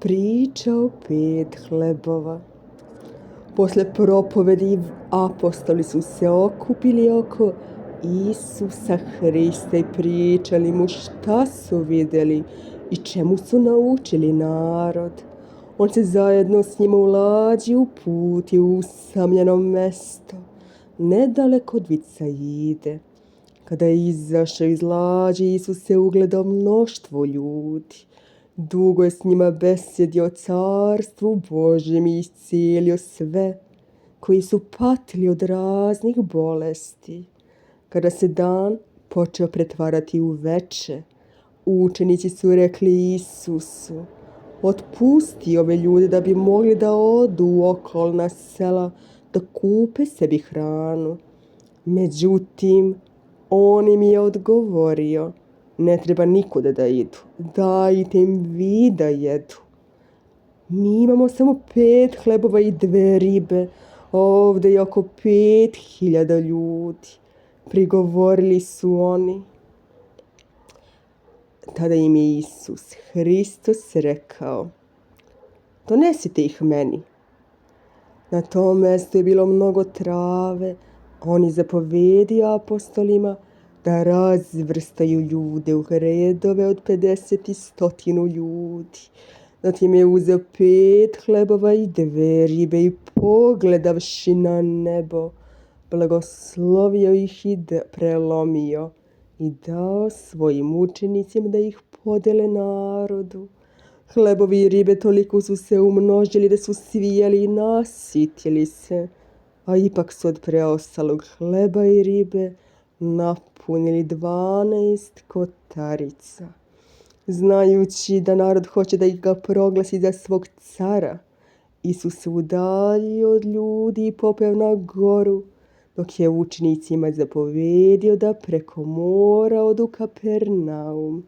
Priča o 5 hlebova. Posle propovedi apostoli su se okupili oko Isusa Hrista i pričali mu šta su vidjeli i čemu su naučili narod. On se zajedno s njima u lađi uputio u usamljeno mesto, nedaleko od Vicaide. Kada je izašao iz lađi, Isus se ugledao mnoštvo ljudi. Dugo je s njima besjedio o carstvu Božjem i iscijelio sve koji su patili od raznih bolesti. Kada se dan počeo pretvarati u veče, učenici su rekli Isusu: otpusti ove ljude da bi mogli da odu u okolna sela da kupe sebi hranu. Međutim, on im je odgovorio: ne treba nikuda da idu, dajte im vi da jedu. Mi imamo samo 5 hlebova i 2 ribe, ovdje je oko 5.000 ljudi, prigovorili su oni. Tada im je Isus Hristos rekao: donesite ih meni. Na tom mjestu je bilo mnogo trave. On je zapovedio apostolima da razvrstaju ljude u redove od 50 i 100 ljudi. Zatim je uzeo 5 hlebova i 2 ribe i pogledavši na nebo, blagoslovio ih i prelomio i dao svojim učenicima da ih podele narodu. Hlebovi i ribe toliko su se umnožili da su svi jeli i nasitili se, a ipak su od preostalog hleba i ribe napunili 12 kotarica. Znajući da narod hoće da ih ga proglasi za svog cara, Isus se udaljio od ljudi i popeo na goru, dok je učenicima zapovedio da preko mora odu u Kapernaum.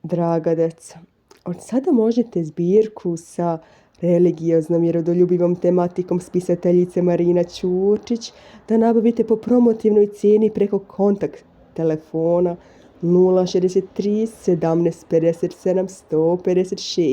Draga deca, od sada možete zbirku sa religioznom i rodoljubivom tematikom spisateljice Marina Ćurčić da nabavite po promotivnoj cijeni preko kontakt telefona 063 17 57 156.